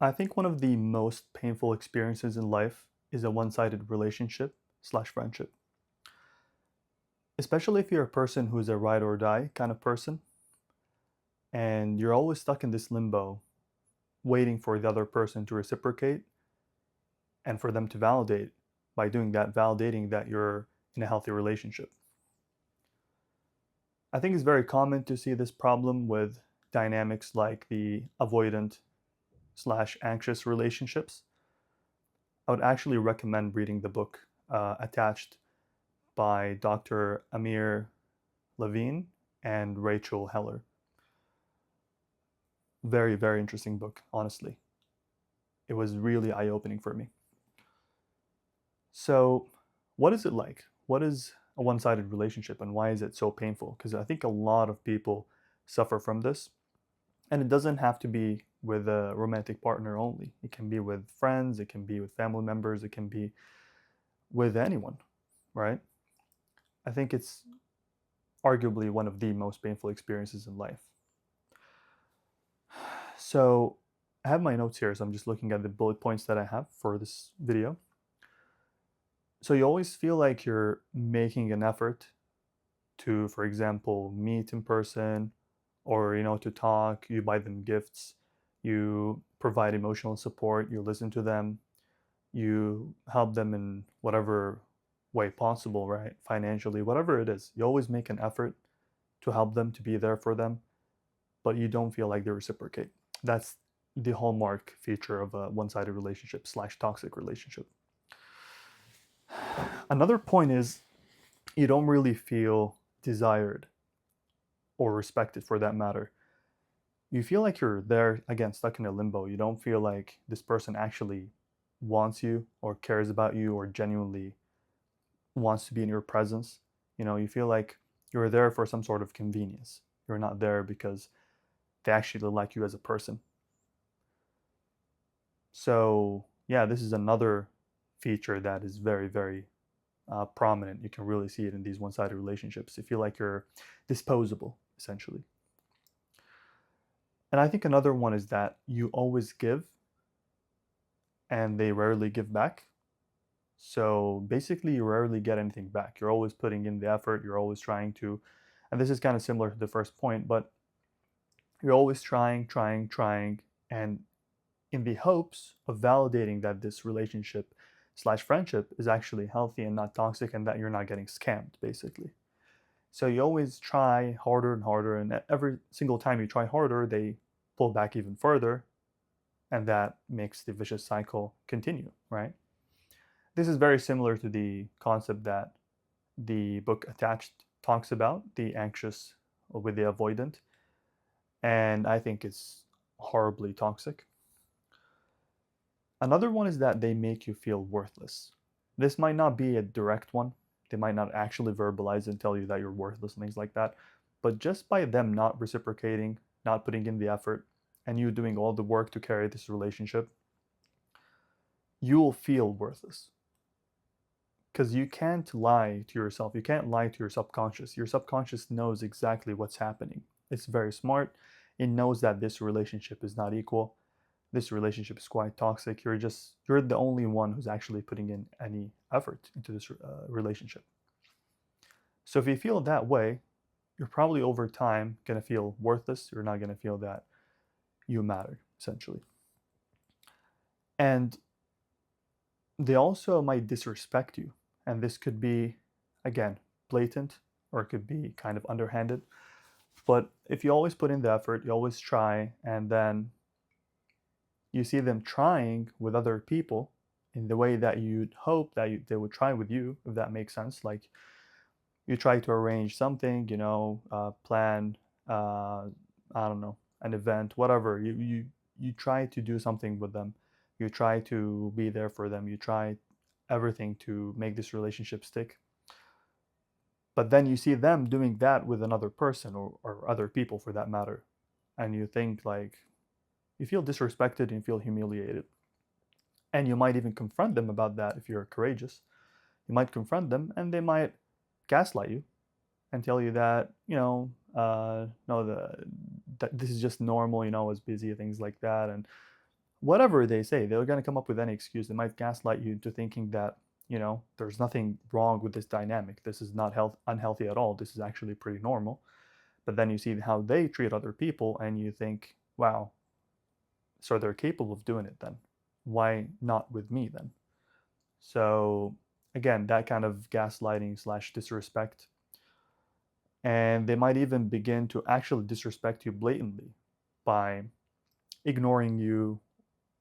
I think one of the most painful experiences in life is a one-sided relationship slash friendship. Especially if you're a person who's a ride or die kind of person and you're always stuck in this limbo, waiting for the other person to reciprocate and for them to validate by doing that, validating that you're in a healthy relationship. I think it's very common to see this problem with dynamics like the avoidant slash anxious relationships. I would actually recommend reading the book Attached by Dr. Amir Levine and Rachel Heller. Very, very interesting book, honestly. It was really eye opening for me. So, what is it like? What is a one sided relationship and why is it so painful? Because I think a lot of people suffer from this. And it doesn't have to be with a romantic partner only, it can be with friends, it can be with family members, it can be with anyone, right? I think it's arguably one of the most painful experiences in life. So I have my notes here, so I'm just looking at the bullet points that I have for this video. So you always feel like you're making an effort to, for example, meet in person or, to talk, you buy them gifts, you provide emotional support, you listen to them, you help them in whatever way possible, right? Financially, whatever it is, you always make an effort to help them, to be there for them, but you don't feel like they reciprocate. That's the hallmark feature of a one-sided relationship slash toxic relationship. Another point is you don't really feel desired or respected for that matter. You feel like you're there again, stuck in a limbo. You don't feel like this person actually wants you or cares about you or genuinely wants to be in your presence. You feel like you're there for some sort of convenience. You're not there because they actually like you as a person. So, yeah, this is another feature that is very, very prominent. You can really see it in these one sided relationships. You feel like you're disposable, essentially. And I think another one is that you always give and they rarely give back. So basically, you rarely get anything back. You're always putting in the effort, you're always trying to, and this is kind of similar to the first point, but you're always trying, and in the hopes of validating that this relationship slash friendship is actually healthy and not toxic and that you're not getting scammed, basically. So you always try harder and harder, and every single time you try harder, they pull back even further, and that makes the vicious cycle continue, right? This is very similar to the concept that the book Attached talks about, the anxious with the avoidant, and I think it's horribly toxic. Another one is that they make you feel worthless. This might not be a direct one. They might not actually verbalize and tell you that you're worthless and things like that. But just by them not reciprocating, not putting in the effort, and you doing all the work to carry this relationship, you will feel worthless. Because you can't lie to yourself. You can't lie to your subconscious. Your subconscious knows exactly what's happening. It's very smart. It knows that this relationship is not equal. This relationship is quite toxic. You're the only one who's actually putting in any effort into this relationship. So if you feel that way, you're probably over time going to feel worthless. You're not going to feel that you matter, essentially. And they also might disrespect you. And this could be, again, blatant or it could be kind of underhanded. But if you always put in the effort, you always try, and then you see them trying with other people in the way that you'd hope that they would try with you, if that makes sense. Like you try to arrange something, plan, I don't know, an event, whatever. You try to do something with them. You try to be there for them. You try everything to make this relationship stick. But then you see them doing that with another person or other people for that matter. And you think like, you feel disrespected and you feel humiliated. And you might even confront them about that if you're courageous. You might confront them and they might gaslight you and tell you that, no, that this is just normal, I was busy, things like that. And whatever they say, they're going to come up with any excuse. They might gaslight you into thinking that, there's nothing wrong with this dynamic. This is not unhealthy at all. This is actually pretty normal. But then you see how they treat other people and you think, wow, so they're capable of doing it then. Why not with me then? So again, that kind of gaslighting slash disrespect. And they might even begin to actually disrespect you blatantly by ignoring you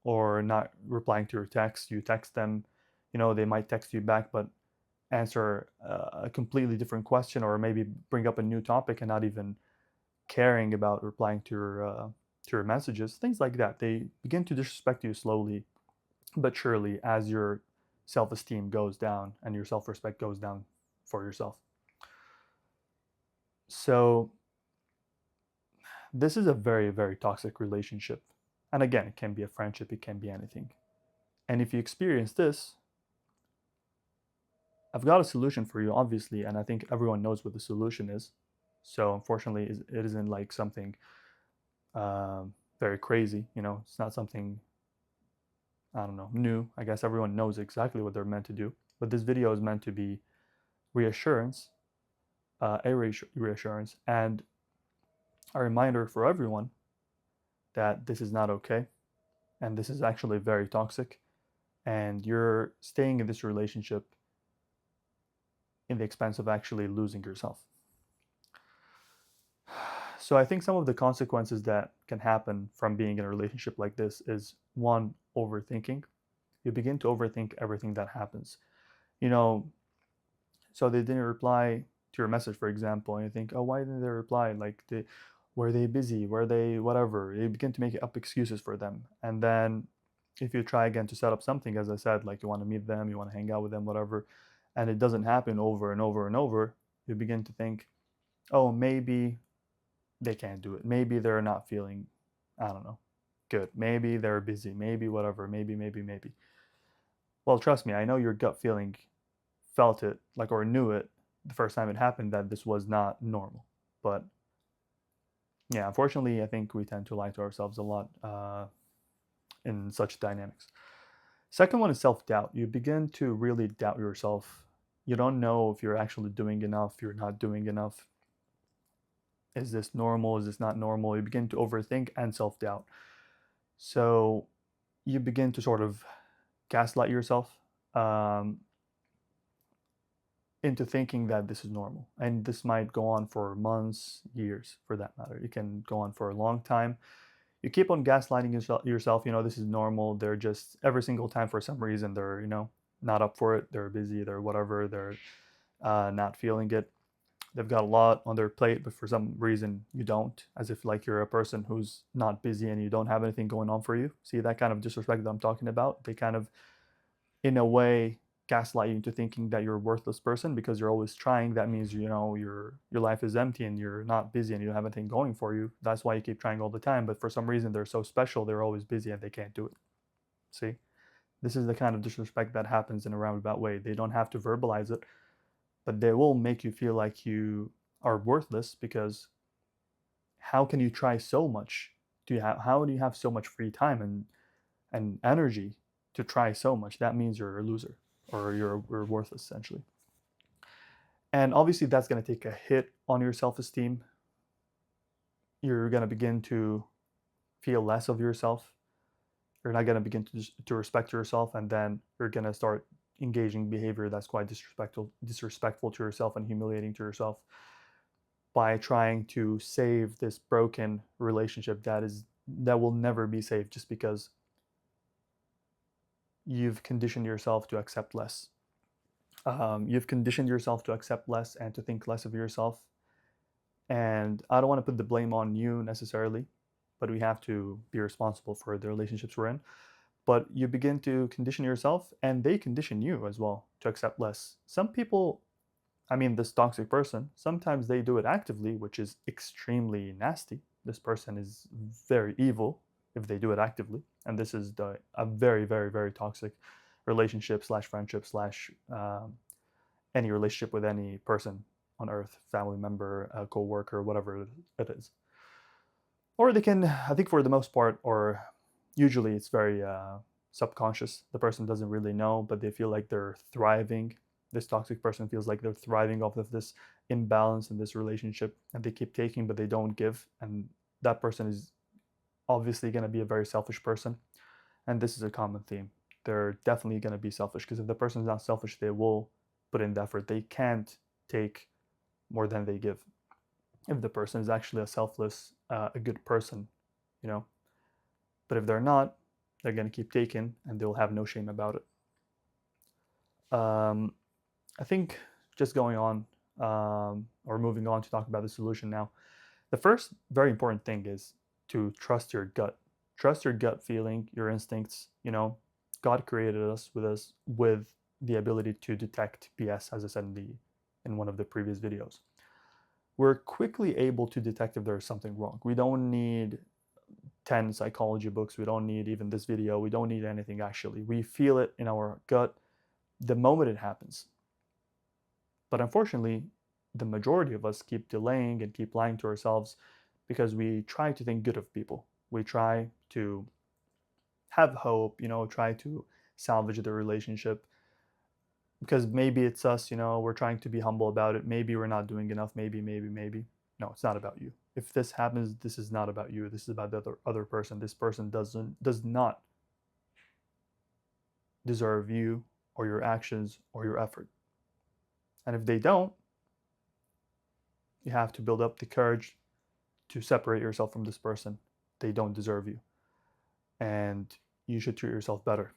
or not replying to your text. You text them, they might text you back, but answer a completely different question, or maybe bring up a new topic and not even caring about replying to your messages. Things like that. They begin to disrespect you slowly but surely as your self-esteem goes down and your self-respect goes down for yourself. So this is a very, very toxic relationship. And again, it can be a friendship, it can be anything. And if you experience this, I've got a solution for you, obviously, and I think everyone knows what the solution is. So unfortunately, it isn't like something very crazy. It's not something, I don't know, new. I guess everyone knows exactly what they're meant to do. But this video is meant to be reassurance, reassurance, and a reminder for everyone that this is not okay, and this is actually very toxic, and you're staying in this relationship in the expense of actually losing yourself. So I think some of the consequences that can happen from being in a relationship like this is, one, overthinking. You begin to overthink everything that happens. So they didn't reply to your message, for example, and you think, oh, why didn't they reply? Like, were they busy? Were they whatever? You begin to make up excuses for them. And then if you try again to set up something, as I said, like you want to meet them, you want to hang out with them, whatever, and it doesn't happen over and over and over, you begin to think, oh, maybe they can't do it. Maybe they're not feeling, I don't know, good. Maybe they're busy. Maybe whatever. Maybe. Well, trust me, I know your gut feeling felt it, like, or knew it the first time it happened, that this was not normal. But yeah, unfortunately, I think we tend to lie to ourselves a lot in such dynamics. Second one is self-doubt. You begin to really doubt yourself. You don't know if you're actually doing enough, you're not doing enough. Is this normal? Is this not normal? You begin to overthink and self-doubt. So you begin to sort of gaslight yourself into thinking that this is normal. And this might go on for months, years for that matter. It can go on for a long time. You keep on gaslighting yourself, this is normal. They're just, every single time, for some reason, they're, not up for it. They're busy, they're whatever, they're not feeling it. They've got a lot on their plate, but for some reason you don't, as if like you're a person who's not busy and you don't have anything going on for you. See that kind of disrespect that I'm talking about? They kind of, in a way, gaslight you into thinking that you're a worthless person because you're always trying. That means, your life is empty and you're not busy and you don't have anything going for you. That's why you keep trying all the time. But for some reason, they're so special, they're always busy and they can't do it. See? This is the kind of disrespect that happens in a roundabout way. They don't have to verbalize it, but they will make you feel like you are worthless, because how can you try so much? How do you have so much free time and energy to try so much? That means you're a loser, or you're worthless, essentially. And obviously that's going to take a hit on your self-esteem. You're going to begin to feel less of yourself. You're not going to begin to respect yourself, and then you're going to start engaging behavior that's quite disrespectful to yourself and humiliating to yourself, by trying to save this broken relationship that will never be saved, just because you've conditioned yourself to accept less. You've conditioned yourself to accept less and to think less of yourself. And I don't want to put the blame on you necessarily, but we have to be responsible for the relationships we're in. But you begin to condition yourself, and they condition you as well to accept less. Some people, this toxic person, sometimes they do it actively, which is extremely nasty. This person is very evil if they do it actively. And this is a very, very, very toxic relationship slash friendship slash any relationship with any person on earth, family member, a co-worker, whatever it is. Or they can, I think for the most part, or Usually it's very subconscious. The person doesn't really know, but they feel like they're thriving. This toxic person feels like they're thriving off of this imbalance in this relationship, and they keep taking, but they don't give. And that person is obviously going to be a very selfish person. And this is a common theme. They're definitely going to be selfish, because if the person's not selfish, they will put in the effort. They can't take more than they give. If the person is actually a selfless, a good person, you know. But if they're not, they're going to keep taking, and they'll have no shame about it. I think just going on, or moving on to talk about the solution now. The first very important thing is to trust your gut. Trust your gut feeling, your instincts. You know, God created us with the ability to detect BS, as I said in one of the previous videos. We're quickly able to detect if there's something wrong. We don't need 10 psychology books. We don't need even this video. We don't need anything actually. We feel it in our gut the moment it happens. But unfortunately, the majority of us keep delaying and keep lying to ourselves because we try to think good of people. We try to have hope, try to salvage the relationship, because maybe it's us, we're trying to be humble about it. Maybe we're not doing enough. Maybe. No, it's not about you. If this happens, this is not about you. This is about the other person. This person does not deserve you or your actions or your effort. And if they don't, you have to build up the courage to separate yourself from this person. They don't deserve you. And you should treat yourself better.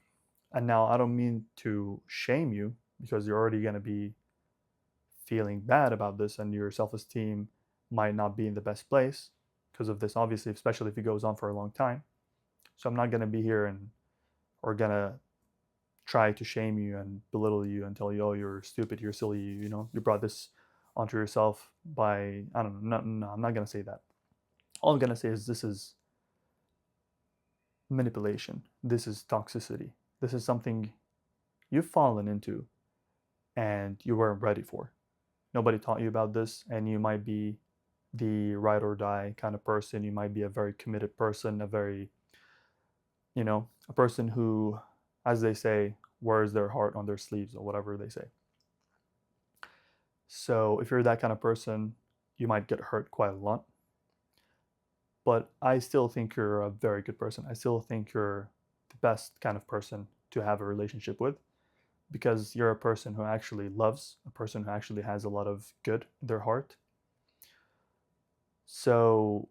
And now I don't mean to shame you, because you're already going to be feeling bad about this, and your self-esteem might not be in the best place because of this, obviously, especially if it goes on for a long time. So I'm not going to be here or going to try to shame you and belittle you and tell you, oh, you're stupid, you're silly, you brought this onto yourself by, I don't know. No, I'm not going to say that. All I'm going to say is this is manipulation. This is toxicity. This is something you've fallen into and you weren't ready for. Nobody taught you about this, and you might be the ride or die kind of person. You might be a very committed person, a person who, as they say, wears their heart on their sleeves, or whatever they say. So if you're that kind of person, you might get hurt quite a lot. But I still think you're a very good person. I still think you're the best kind of person to have a relationship with, because you're a person who actually loves, a person who actually has a lot of good in their heart. So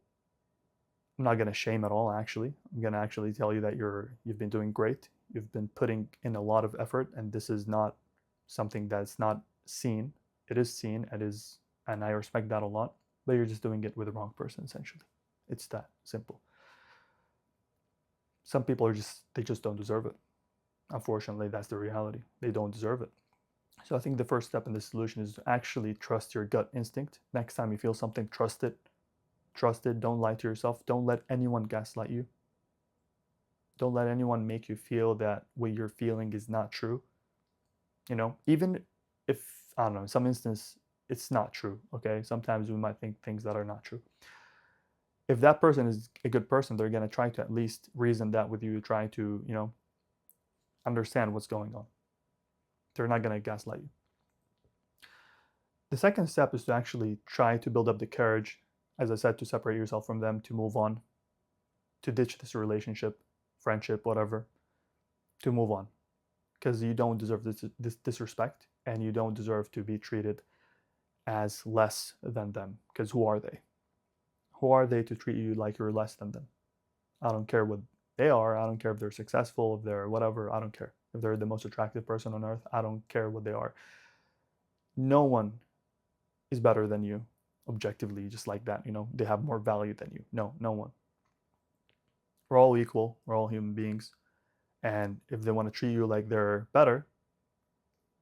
I'm not going to shame at all, actually. I'm going to actually tell you that you've been doing great. You've been putting in a lot of effort, and this is not something that's not seen. It is seen, and I respect that a lot, but you're just doing it with the wrong person, essentially. It's that simple. Some people they just don't deserve it. Unfortunately, that's the reality. They don't deserve it. So I think the first step in the solution is to actually trust your gut instinct. Next time you feel something, trust it. Trust it. Don't lie to yourself. Don't let anyone gaslight you. Don't let anyone make you feel that what you're feeling is not true. Even if, I don't know, in some instance, it's not true, okay? Sometimes we might think things that are not true. If that person is a good person, they're going to try to at least reason that with you, try to, understand what's going on. They're not going to gaslight you. The second step is to actually try to build up the courage, as I said, to separate yourself from them, to move on, to ditch this relationship, friendship, whatever, to move on. Because you don't deserve this disrespect, and you don't deserve to be treated as less than them. Because who are they? Who are they to treat you like you're less than them? I don't care what they are. I don't care if they're successful, if they're whatever. I don't care. If they're the most attractive person on earth, I don't care what they are. No one is better than you, objectively, just like that. They have more value than you. No one. We're all equal. We're all human beings. And if they want to treat you like they're better,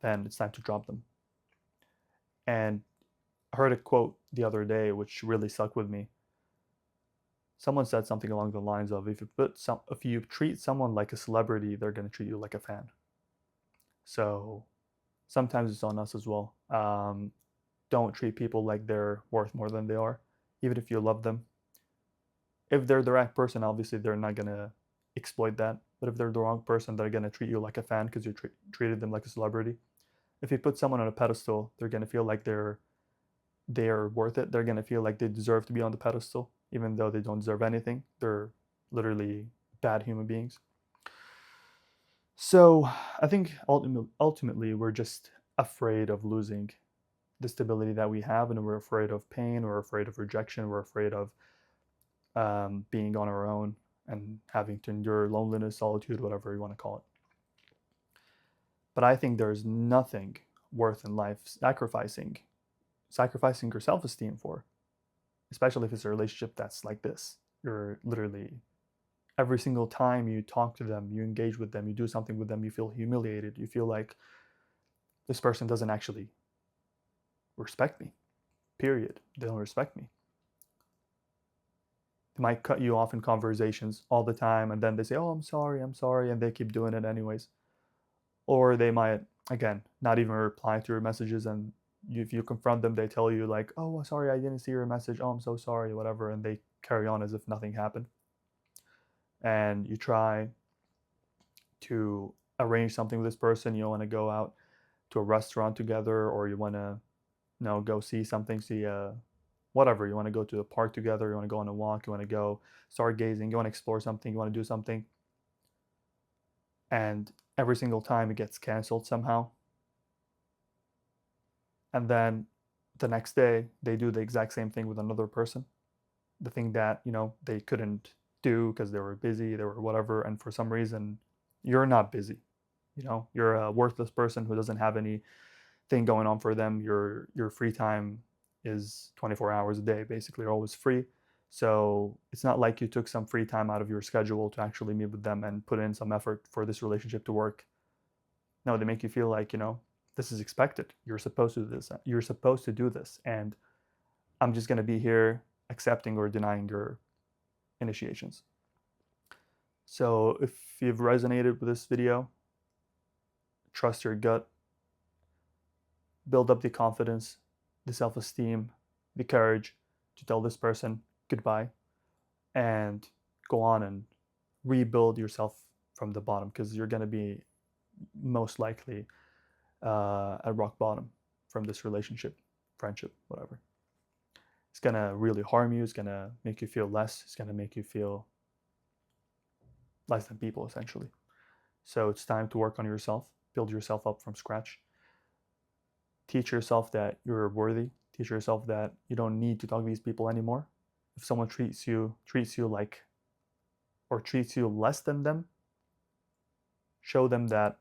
then it's time to drop them. And I heard a quote the other day which really stuck with me. Someone said something along the lines of, if you treat someone like a celebrity, they're going to treat you like a fan. So sometimes it's on us as well. Don't treat people like they're worth more than they are, even if you love them. If they're the right person, obviously they're not going to exploit that. But if they're the wrong person, they're going to treat you like a fan because you treated them like a celebrity. If you put someone on a pedestal, they're going to feel like they're worth it. They're going to feel like they deserve to be on the pedestal, even though they don't deserve anything. They're literally bad human beings. So I think ultimately we're just afraid of losing the stability that we have, and we're afraid of pain, we're afraid of rejection, we're afraid of being on our own and having to endure loneliness, solitude, whatever you want to call it. But I think there's nothing worth in life sacrificing your self-esteem for, especially if it's a relationship that's like this. You're literally, every single time you talk to them, you engage with them, you do something with them, you feel humiliated. You feel like this person doesn't actually respect me, period. They don't respect me. They might cut you off in conversations all the time, and then they say, oh, I'm sorry, and they keep doing it anyways. Or they might, again, not even reply to your messages, and if you confront them, they tell you like, oh, sorry, I didn't see your message, oh, I'm so sorry, whatever, and they carry on as if nothing happened. And you try to arrange something with this person. You want to go out to a restaurant together, or you want to, go see something, whatever. You want to go to the park together, you want to go on a walk, you want to go stargazing, you want to explore something, you want to do something. And every single time it gets canceled somehow. And then the next day they do the exact same thing with another person. The thing that, they couldn't do because they were busy, they were whatever, and for some reason you're not busy. You're a worthless person who doesn't have anything going on for them. Your free time is 24 hours a day, basically. You're always free. So it's not like you took some free time out of your schedule to actually meet with them and put in some effort for this relationship to work. No, they make you feel like, this is expected. You're supposed to do this. You're supposed to do this. And I'm just going to be here accepting or denying your initiations. So if you've resonated with this video, trust your gut, build up the confidence, the self-esteem, the courage to tell this person goodbye, and go on and rebuild yourself from the bottom, because you're going to be most likely at rock bottom from this relationship, friendship, whatever. It's going to really harm you. It's going to make you feel less. It's going to make you feel less than people, essentially. So it's time to work on yourself, build yourself up from scratch. Teach yourself that you're worthy. Teach yourself that you don't need to talk to these people anymore. If someone treats you like, or treats you less than them, show them that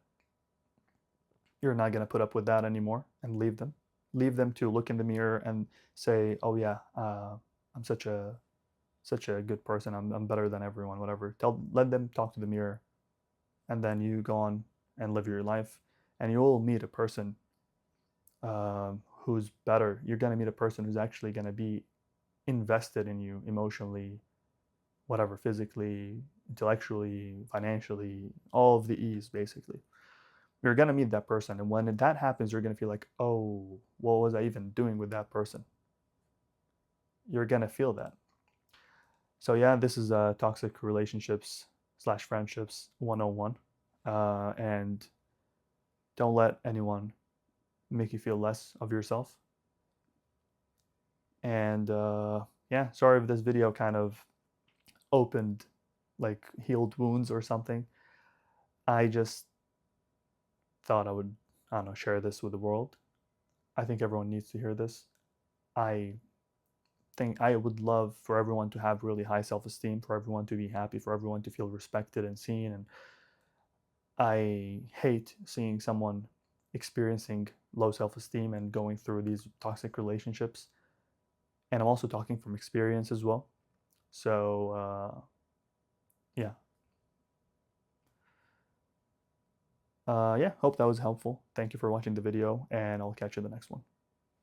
you're not going to put up with that anymore, and leave them. Leave them to look in the mirror and say, oh yeah, I'm such a good person. I'm better than everyone, whatever. Let them talk to the mirror, and then you go on and live your life, and you'll meet a person who's better. You're going to meet a person who's actually going to be invested in you emotionally, whatever, physically, intellectually, financially, all of the E's, basically. You're going to meet that person, and when that happens, you're going to feel like, oh, what was I even doing with that person? You're going to feel that. So yeah, this is Toxic Relationships / Friendships 101. And don't let anyone make you feel less of yourself. And yeah, sorry if this video kind of opened, like, healed wounds or something. I just thought I would, I don't know, share this with the world. I think everyone needs to hear this. I think I would love for everyone to have really high self-esteem, for everyone to be happy, for everyone to feel respected and seen. And I hate seeing someone experiencing low self-esteem and going through these toxic relationships. And I'm also talking from experience as well. So yeah. Yeah, hope that was helpful. Thank you for watching the video, and I'll catch you in the next one.